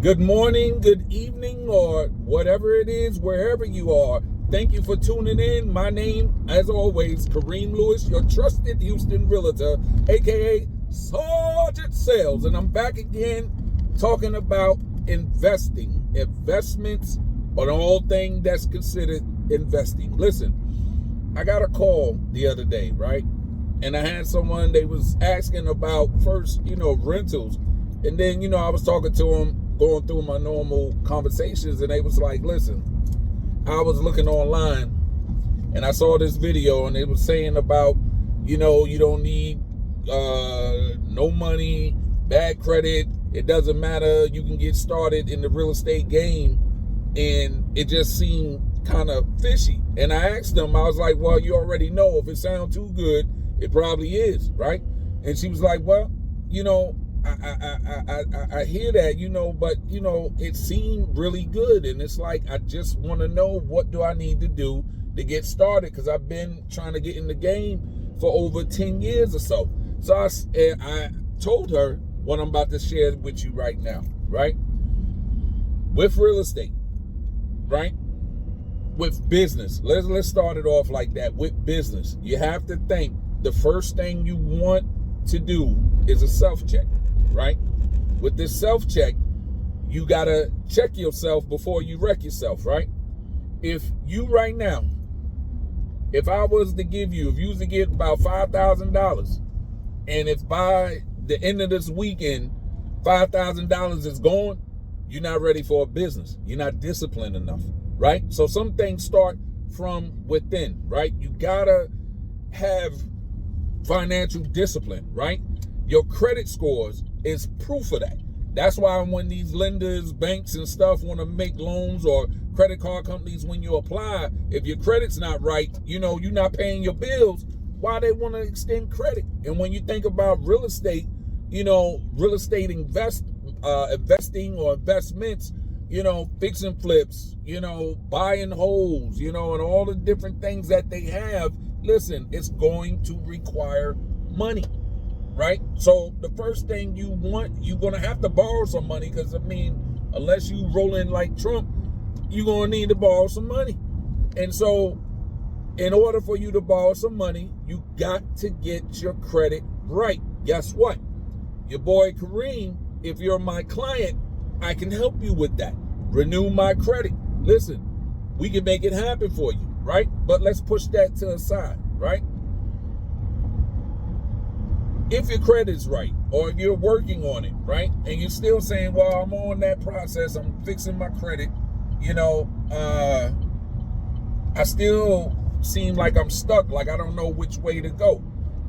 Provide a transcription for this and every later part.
Good morning, good evening, or whatever it is, wherever you are. Thank you for tuning in. My name, as always, Kareem Lewis, your trusted Houston Realtor, aka Sergeant Sales. And I'm back again talking about investments, on all things that's considered investing. Listen, I got a call the other day, right? And I had someone, they was asking about first, rentals. And then, I was talking to them, going through my normal conversations, and they was like, listen, I was looking online and I saw this video and it was saying about, you don't need no money, bad credit. It doesn't matter. You can get started in the real estate game. And it just seemed kind of fishy. And I asked them, I was like, well, you already know if it sounds too good, it probably is, right? And she was like, well, I hear that, but it seemed really good. And it's like, I just want to know, what do I need to do to get started? Because I've been trying to get in the game for over 10 years or so. So I told her what I'm about to share with you right now, right? With real estate, right? With business, let's start it off like that. With business, you have to think the first thing you want to do is a self-check, right? With this self-check, you gotta check yourself before you wreck yourself, right? If you right now, if I was to give you, if you was to get about $5,000, and if by the end of this weekend, $5,000 is gone, you're not ready for a business. You're not disciplined enough, right? So some things start from within, right? You gotta have financial discipline, right? Your credit scores is proof of that. That's why when these lenders, banks and stuff want to make loans, or credit card companies, when you apply, if your credit's not right, you're not paying your bills, why they want to extend credit? And when you think about real estate, real estate investing or investments, fix and flips, buy and holds, and all the different things that they have, listen, it's going to require money, right? So the first thing you want, you're going to have to borrow some money, because, unless you roll in like Trump, you're going to need to borrow some money. And so in order for you to borrow some money, you got to get your credit right. Guess what? Your boy Kareem, if you're my client, I can help you with that. Renew my credit. Listen, we can make it happen for you, right? But let's push that to the side, right? If your credit's right, or if you're working on it, right, and you're still saying, well, I'm on that process, I'm fixing my credit, I still seem like I'm stuck, like I don't know which way to go.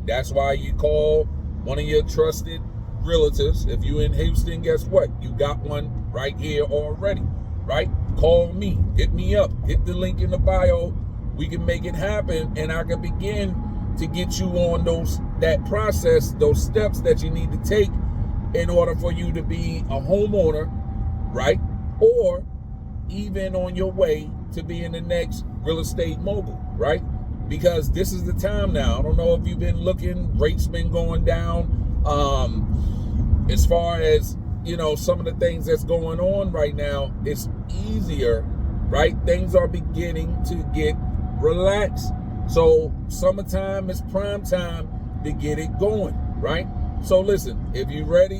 That's why you call one of your trusted realtors. If you're in Houston, guess what? You got one right here already, right? Call me, hit me up, hit the link in the bio. We can make it happen, and I can begin to get you on that process, those steps that you need to take in order for you to be a homeowner, right? Or even on your way to being the next real estate mogul, right? Because this is the time now. I don't know if you've been looking, rates been going down. As far as, some of the things that's going on right now, it's easier, right? Things are beginning to get relaxed. So summertime is prime time to get it going, right? So listen, if you're ready,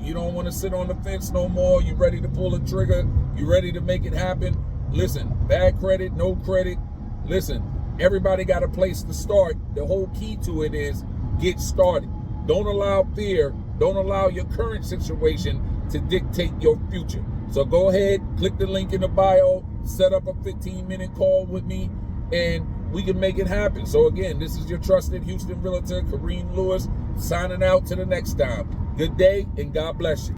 you don't want to sit on the fence no more. You're ready to pull the trigger. You're ready to make it happen. Listen, bad credit, no credit. Listen, everybody got a place to start. The whole key to it is get started. Don't allow fear. Don't allow your current situation to dictate your future. So go ahead, click the link in the bio, set up a 15-minute call with me, and we can make it happen. So again, this is your trusted Houston Realtor, Kareem Lewis, signing out to the next time. Good day, and God bless you.